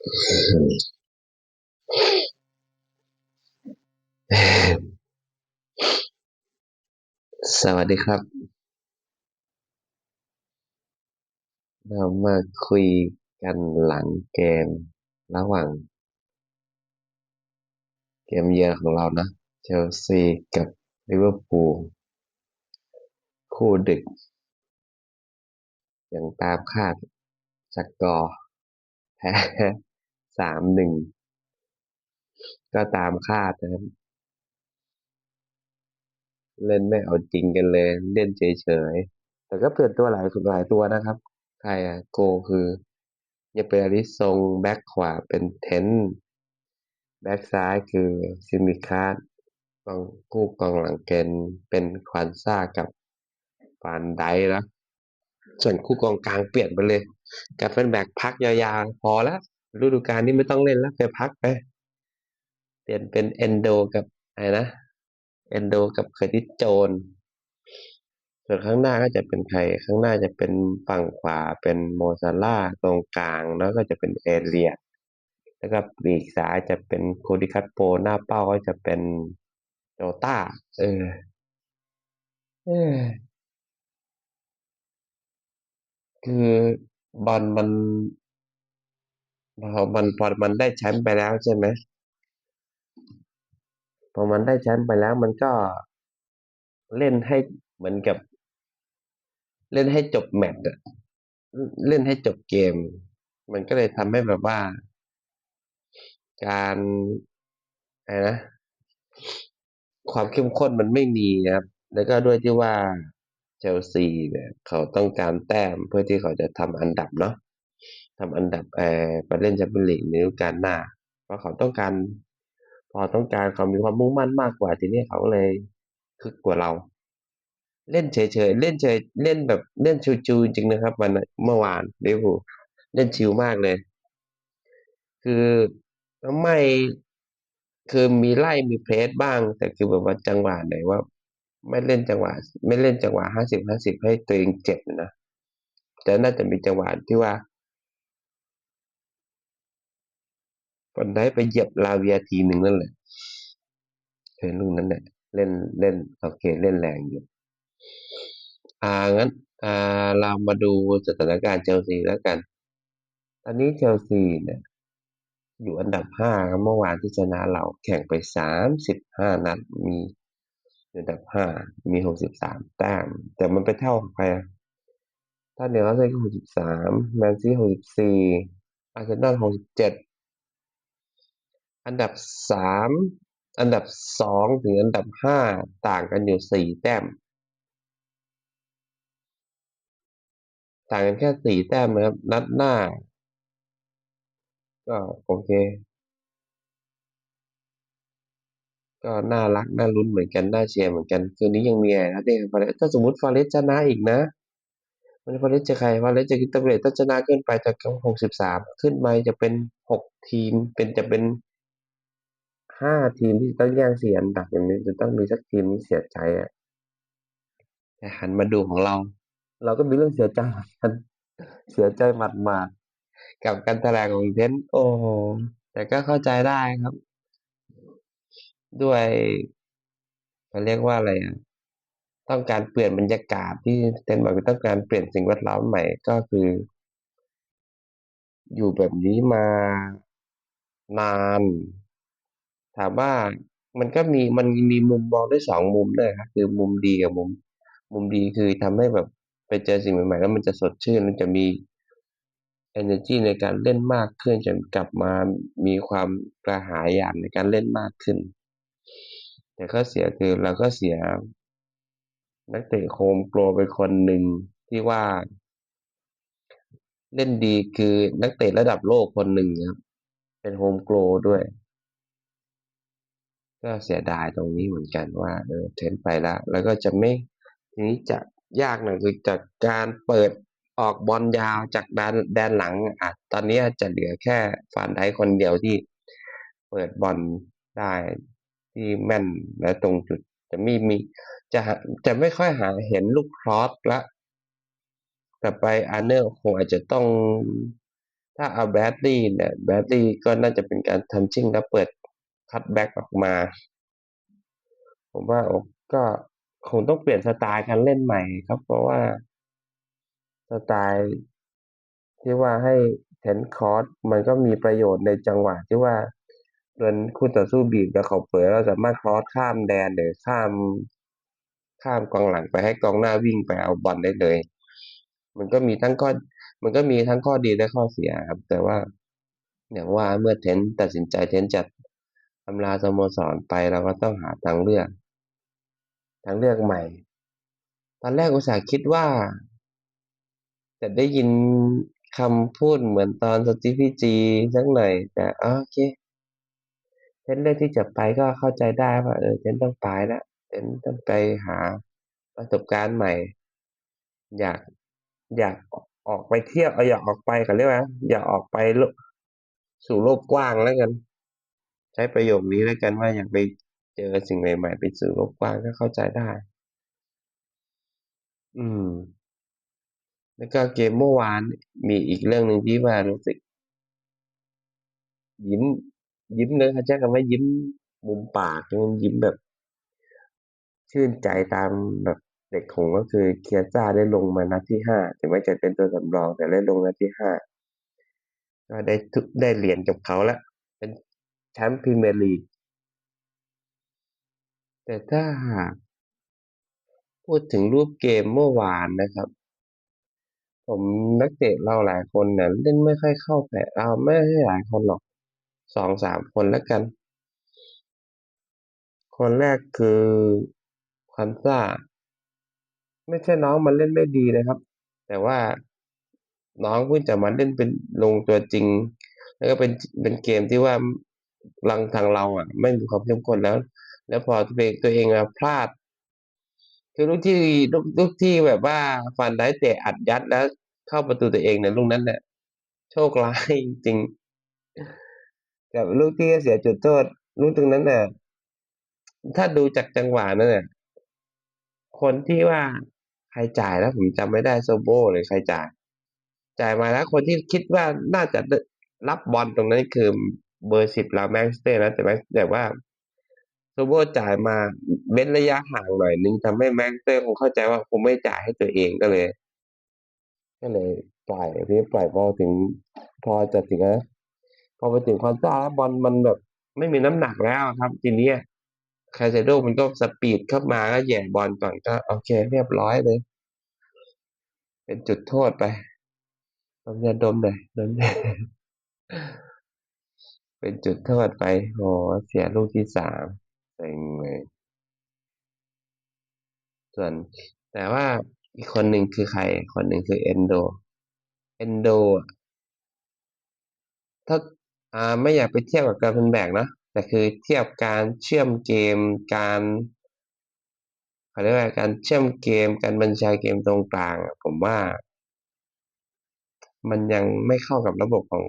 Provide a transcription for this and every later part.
สวัสดีครับเรามาคุยกันหลังเกมระหว่างเกมเยือนของเรานะเชลซีกับลิเวอร์พูลคู่ดึกอย่างตามคาดสกอร์แพ้3-1ก็ตามคาดนะครับเล่นไม่เอาจริงกันเลยเล่นเฉยๆแต่ก็เปลี่ยนตัวหลายตัวนะครับใครอะโกคือเยเปอริสซงแบ็คขวาเป็นเทนต์แบ็คซ้ายคือซิมิคาสกองกู้กองหลังเกนเป็นควานซ่ากับฟานไดนะส่วนคู่กองกลางเปลี่ยนไปเลยกลายเป็นแบกพักยาวๆพอแล้วฤดูกาลนี้ไม่ต้องเล่นแล้วไปพักไปเปลี่ยนเป็นเอนโดกับอะไรนะเอนโดกับเคอร์ติสโจนส่วนข้างหน้าก็จะเป็นใครข้างหน้าจะเป็นฝั่งขวาเป็นโมซาล่าตรงกลางแล้วก็จะเป็นเอเลียดแล้วก็ปีกซ้ายจะเป็นโคดิคัตโปหน้าเป้าก็จะเป็นโจต้าเออเออคือบอลมันพอมันได้แชมป์ไปแล้วใช่ไหมพอมันได้แชมป์ไปแล้วมันก็เล่นให้เหมือนกับเล่นให้จบแมตช์อะเล่นให้จบเกมมันก็เลยทำให้แบบว่าการอะไรนะความเข้มข้นมันไม่มีนะครับแล้วก็ด้วยที่ว่าเชลซีเนี่ยเขาต้องการแต้มเพื่อที่เขาจะทำอันดับเนาะทำอันดับไปเล่นแชมเปี้ยนลีกในฤดูกาลหน้าเพราะเขาต้องการพอต้องการเขามีความมุ่งมั่นมากกว่าทีนี้เขาก็เลยคึกกว่าเรา เล่นเฉยๆเล่นเฉยเล่นแบบเล่นชิวๆจริงๆนะครับเมื่อวานลิเวอร์พูลเล่นชิลมากเลยคือไม่คือมีไล่มีเพรสบ้างแต่คือแบบว่าจังหวะไหนว่าไม่เล่นจังหวะไม่เล่นจังหวะ50-50ให้ตัวเองเจ็บนะแต่น่าจะมีจังหวะที่ว่าวันไหนไปเหยียบลาเวียทีหนึ่งนั่นแหละเออลูกนั้นเนี่ยเล่นเล่นโอเคเล่นแรงอยู่งั้นเรามาดูสถานการณ์เชลซีแล้วกันตอนนี้เชลซีเนี่ย อยู่อันดับ5ครับเมื่อวานที่ชนะเราแข่งไป35 นัดมีอันดับ5มี63 แต้มแต่มันไปเท่ากับใครอะถ้าเหนือเขาเลย63แมนซี64อาร์เซนอล67อันดับ3อันดับ2ถึงอันดับ5ต่างกันอยู่4 แต้มต่างกันแค่4 แต้มนะครับนัดหน้าก็โอเคก็น่ารักน่าลุ้นเหมือนกันน่าเชียร์เหมือนกันคืนนี้ยังมีอะไรนะเด้ถ้าสมมติฟาเรสชนะอีกนะ มันพอเล่นจะใครพอเล่นจะกินตับเลตถ้าชนะขึ้นไปจาก63ขึ้นไปจะเป็น6 ทีมจะเป็น5 ทีมที่ต้องแย่ง4 อันดับอย่างนี้จะต้องมีสักทีมที่เสียใจอ่ะแต่หันมาดูของเราก็มีเรื่องเสียใจเหมือนกันเสียใจหมาดๆกับการแถลงของเทนโอ้โหแต่ก็เข้าใจได้ครับด้วยเขาเรียกว่าอะไรอ่ะต้องการเปลี่ยนบรรยากาศที่เทนบอกว่าต้องการเปลี่ยนสิ่งแวดล้อมใหม่ก็คืออยู่แบบนี้มานาน ถามว่ามันมีมุมมองได้2 มุมด้วยครับคือมุมดีกับมุมดีคือทำให้แบบไปเจอสิ่งใหม่ๆแล้วมันจะสดชื่นมันจะมี energy ในการเล่นมากขึ้นจนกลับมามีความกระหายอยากในการเล่นมากขึ้นแต่ข้อเสียคือเราก็เสียนักเตะโฮมโปรไปคนหนึ่งที่ว่าเล่นดีคือนักเตะระดับโลกคนหนึ่งครับเป็นโฮมโปรด้วย ก็เสียดายตรงนี้เหมือนกันว่าเทรนไปแล้วก็จะไม่ทีนี้จะยากหน่อยคือจากการเปิดออกบอลยาวจากแดนหลังตอนนี้จะเหลือแค่ฟานไดค์คนเดียวที่เปิดบอลได้ที่แม่นและตรงจุดจะไม่มีจะหาจะไม่ค่อยหาเห็นลูกครอสละแต่ไปอาร์เนอร์คงอาจจะต้อง ถ้าเอาแบดดี้เนี่ยแบดดี้ก็น่าจะเป็นการทันชิ่งแล้วเปิดคัตแบ็กออกมาผมว่าก็คงต้องเปลี่ยนสไตล์การเล่นใหม่ครับเพราะว่าสไตล์ที่ว่าให้เทนคอร์สมันก็มีประโยชน์ในจังหวะที่ว่าโดนคู่ต่อสู้บีบแล้วเขาเผลอเราสามารถครอสข้ามแดนหรือข้ามกองหลังไปให้กองหน้าวิ่งไปเอาบอลได้เลยมันก็มีทั้งข้อมันก็มีทั้งข้อดีและข้อเสียครับแต่ว่าอย่างว่าเมื่อตัดสินใจจะอำลาสโมสรไปเราก็ต้องหาทางเลือกใหม่ตอนแรกอุตส่าห์คิดว่าจะได้ยินคำพูดเหมือนตอนสตีฟีจีสักหน่อยแต่โอเคเลือกที่จะไปก็เข้าใจได้ว่าต้องไปแล้วต้องไปหาประสบการณ์ใหม่อยากอยากออกไปเที่ยวอยากออกไปเขาเรียกว่าอยากออกไปสู่โลกกว้างแล้วกันใช้ประโยคนี้แล้วกันว่าอยากไปเจอสิ่งใหม่ๆไปสู่โลกกว้างก็เข้าใจได้อืมแล้วก็เกมเมื่อวานมีอีกเรื่องหนึ่งที่ว่ารู้สึกยิ้มยิ้มเลยเขาใช้คำว่ายิ้มมุมปากยิ้มแบบชื่นใจตามแบบเด็กหงส์ก็คือเคียซ่าได้ลงมานัดที่ห้าถึงแม้จะเป็นตัวสำรองแต่ได้ลงนัดที่ห้าก็ได้เหรียญกับเขาแล้วเป็นแชมป์พรีเมียร์ลีกแต่ถ้าหากพูดถึงรูปเกมเมื่อวานนะครับ ผมนักเตะเราหลายคนเนี่ยเล่นไม่ค่อยเข้าแผนเอาไม่ใช่หลายคนหรอกสองสามคนแล้วกันคนแรกคือควันซ่าไม่ใช่น้องมันเล่นไม่ดีนะครับแต่ว่าน้องเพิ่งจะมาเล่นเป็นลงตัวจริงแล้วก็เป็นเกมที่ว่าทางเราอ่ะไม่มีความเข้มข้นแล้วพอตัวเองพลาดคือลูกที่แบบว่าฟันได้เตะอัดยัดแล้วเข้าประตูตัวเองเนี่ยลูกนั้นเนี่ยโชคร้ายจริง กับลูกที่เสียจุดโทษลูกตรงนั้นน่ะถ้าดูจากจังหวะนั่นน่ะคนที่ว่าใครจ่ายแล้วผมจำไม่ได้โซโบหรือใครจ่ายมาแล้วคนที่คิดว่าน่าจะรับบอลตรงนั้นคือเบอร์10ลาแม็กสเตย์นะแต่ว่าโซโบจ่ายมาเว้นระยะห่างหน่อยนึงทำให้แม็กสเตย์คงเข้าใจว่าคงไม่จ่ายให้ตัวเองก็เลยปล่อยบอลถึงพอจะถึงนะพอไปถึงคอนซ่าแล้วบอลมันแบบไม่มีน้ำหนักแล้วครับทีนี้ คาเซโดมันก็สปีดเข้ามาก็แหย่บอลก่อนก็โอเคเรียบร้อยเลยเป็นจุดโทษไปดมยาดมเลยดมยาเป็นจุดโทษไปโหเสียลูกที่สามเซ็งเลยส่วนแต่ว่าอีกคนหนึ่งคือใครคนหนึ่งคือเอนโดถ้าไม่อยากไปเทียบกับการเป็นแบกเนอะแต่คือเทียบการเชื่อมเกมการเขาเรียกว่าการเชื่อมเกมการบัญชาเกมตรงกลางอะผมว่า มันยังไม่เข้ากับระบบของ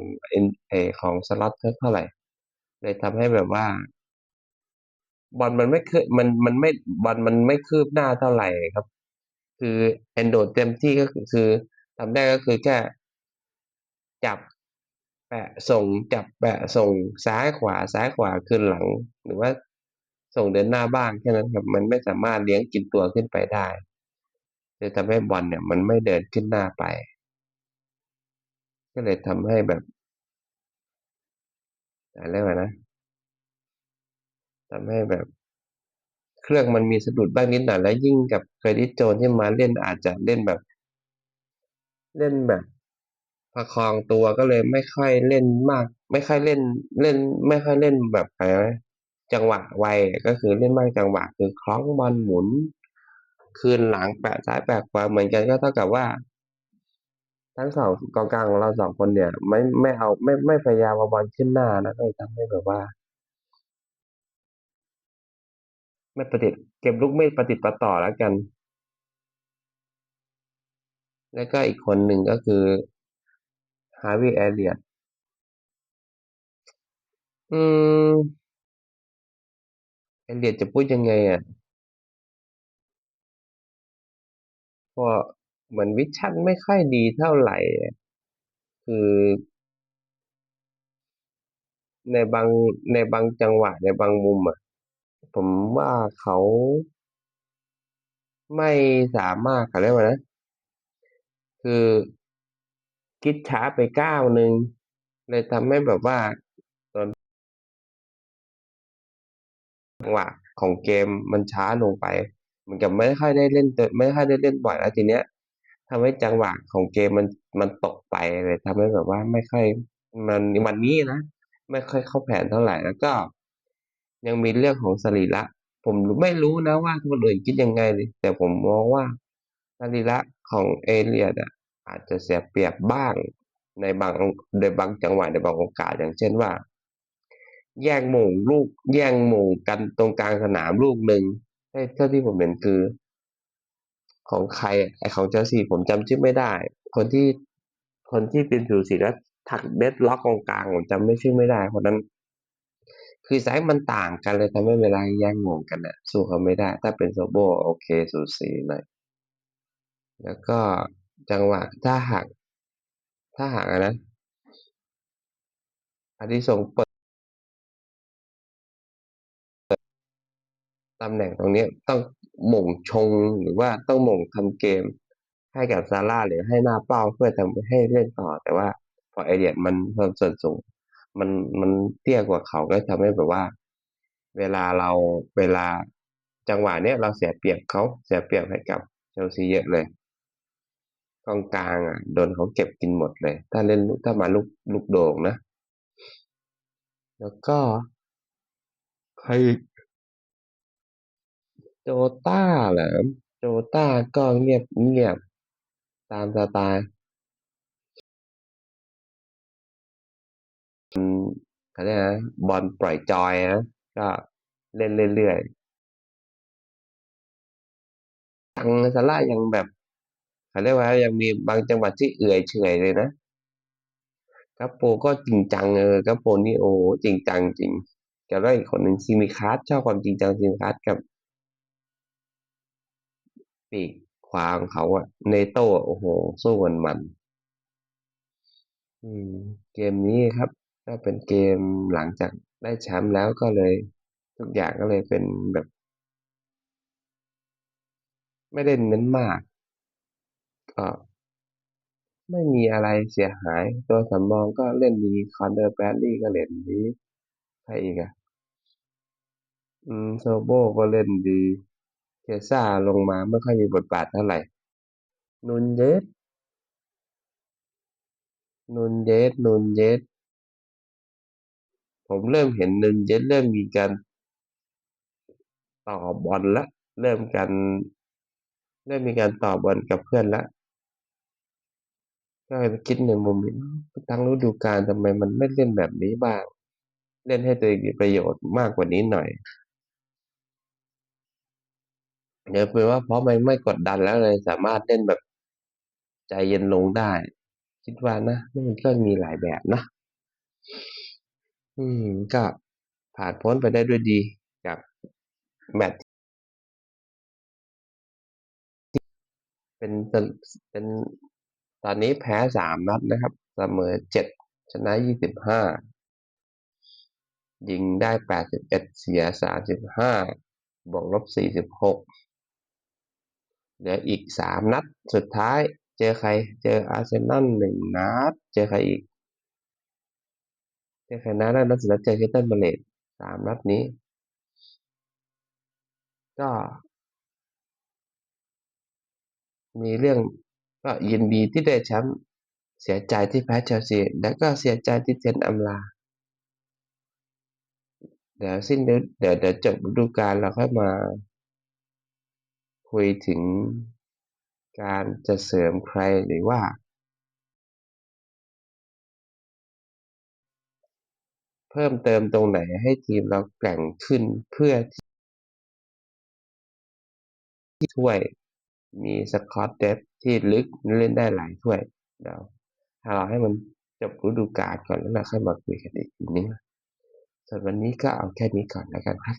ของสล็อตเท่าไหร่เลยทำให้แบบว่าบอลมันไม่คืบมันไม่บอลมันไม่คืบหน้าเท่าไหร่ครับคือแอนโดเต็มที่ก็คือทำได้ก็คือแค่จับแปะส่งจับแปะส่งซ้ายขวาขึ้นหลังหรือว่าส่งเดินหน้าบ้างแค่นั้นครับมันไม่สามารถเลี้ยงกินตัวขึ้นไปได้เลยทำให้บอลเนี่ยมันไม่เดินขึ้นหน้าไปก็เลยทำให้แบบอะไรวะนะทำให้แบบ เครื่องมันมีสะดุดบ้างนิดหน่อยแล้วยิ่งกับเครดิตโจนที่มาเล่นอาจจะเล่นแบบประคองตัวก็เลยไม่ค่อยเล่นมากไม่ค่อยเล่นไม่ค่อยเล่นแบบอะไรนะจังหวะไวก็คือเล่นมากจังหวะคือคล้องบอลหมุนคืนหลังแปะซ้ายแปะขวาเหมือนกันก็เท่ากับว่าทั้งสองกองกลางของเราสองคนเนี่ยไม่เอาไม่พยายามเอาบอลขึ้นหน้านะก็เลยทำให้แบบว่าไม่ประดิษฐ์เก็บลูกไม่ประติดประต่อแล้วกันแล้วก็อีกคนหนึ่งก็คือฮาร์วีแอเรียต อืมเอเลียดจะพูดยังไงอ่ะเพราะเหมือนวิชั่นไม่ค่อยดีเท่าไหร่อะคือ ในบางในบางจังหวะในบางมุมอ่ะผมว่าเขาไม่สามารถเขาเรียกว่านะคือคิดช้าไปก้าวหนึ่งเลยทำให้แบบว่าตอนจังหวะของเกมมันช้าลงไปเหมือนกับไม่ค่อยได้เล่นบ่อยแล้วทีเนี้ยทำให้จังหวะของเกมมันตกไปเลยทำให้แบบว่าไม่ค่อยวันนี้นะไม่ค่อยเข้าแผนเท่าไหร่แล้วก็ยังมีเรื่องของสรีระผมไม่รู้นะว่าคนอื่นคิดยังไงเลยแต่ผมมองว่าสรีระของเอเลียดอะอาจจะเสียเปรียบบ้างในบางในบางจังหวะในบางโอกาสอย่างเช่นว่า แย่งโมงลูกแย่งโมงกันตรงกลางสนามลูกหนึ่งให้เท่าที่ผมเห็นคือของใครไอของเชลซีผมจำชื่อไม่ได้คนที่คนที่เป็นผิวสีแล้วถักเด็ดล็อกตรงกลางผมจำไม่ชื่อไม่ได้เพราะนั้นคือไซส์มันต่างกันเลยทำให้เวลาแย่งโมงกันอะสู้เขาไม่ได้ถ้าเป็นโซโบโอเคสูสีหน่อยแล้วก็จังหวะถ้าหากนะอาทิส่งเปิดตำแหน่งตรงนี้ต้องหม่งชงหรือว่าต้องหม่งทำเกม ให้กับซาร่าหรือให้หน้าเป้าเพื่อทำให้เล่นต่อแต่ว่าพอไอเดียมันเพิ่มส่วนสูงมันมันเตี้ยกว่าเขาก็ทำให้แบบว่าเวลาเราเวลาจังหวะเนี้ยเราเสียเปรียบเขาเสียเปรียบให้กับเชลซีเยอะเลยกองกลางอ่ะโดนเขาเก็บกินหมดเลยถ้ามาลูกโด่งนะแล้วก็ใครโจต้าเหรอโจต้าก็เงียบเงียบตามสไตล์เขาเรียกนะบอลปล่อยจอยนะก็เล่นเรื่อย ยังซาร่ายังแบบเขาเรียกว่ายังมีบางจังหวะที่เอื่อยเฉอยเลยนะครับโปก็จริงจังครับโปนี่โอ้จริงจังจริงกับแล้วอีกคนหนึ่งซิมิคัสชอบความจริงจังซิมิคัสกับปีกขวาของเขาอะเนโต้อะโอ้โหสู้มันอืมเกมนี้ครับก็เป็นเกมหลังจากได้แชมป์แล้วก็เลยทุกอย่างก็เลยเป็นแบบไม่ได้เน้นมากก็ไม่มีอะไรเสียหายตัวสำรองก็เล่นดีคอนเดอร์แบดลี่ก็เล่นดีใครอีกอะ โซโบก็เล่นดีเคซ่าลงมาไม่ค่อยมีบทบาทเท่าไหร่นูนเยสนูนเยสผมเริ่มเห็นนูนเยสเริ่มมีการต่อบอลละเริ่มกันเริ่มมีการต่อบอลกับเพื่อนละก็คิดในมุมนี้ทั้งฤดูกาลทำไมมันไม่เล่นแบบนี้บ้างเล่นให้ตัวเองมีประโยชน์มากกว่านี้หน่อยเดี๋ยวเป็นว่าเพราะมันไม่กดดันแล้วเลยสามารถเล่นแบบใจเย็นลงได้คิดว่านะมันก็มีหลายแบบนะอืมก็ผ่านพ้นไปได้ด้วยดีกับแมตช์เป็นเป็นตอนนี้แพ้3 นัดนะครับเสมอ7ชนะ25ยิงได้81เสีย35บวกลบ46เหลืออีก3 นัดสุดท้ายเจอใครเจออาร์เซนอล1 นัดเจอใครอีกเจอใครนัดสุดท้ายเจอคริสตัลพาเลซ3 นัดนี้ก็มีเรื่องก็ยินดีที่ได้แชมป์เสียใจที่แพ้เชลซีแล้วก็เสียใจที่เทนอำลา เดี๋ยวจบฤดูกาลเราค่อยมาคุยถึงการจะเสริมใครหรือว่าเพิ่มเติมตรงไหนให้ทีมเราแกร่งขึ้นเพื่อที่ถ้วยมีสกอตเดปที่ลึกเล่นได้หลายถ้วยเดี๋ยวถ้าเราให้มันจบฤดูกาลก่อนแล้วเราค่อยมาคุยกันอีกทีนึงส่วนวันนี้ก็เอาแค่นี้ก่อนแล้วกันครับ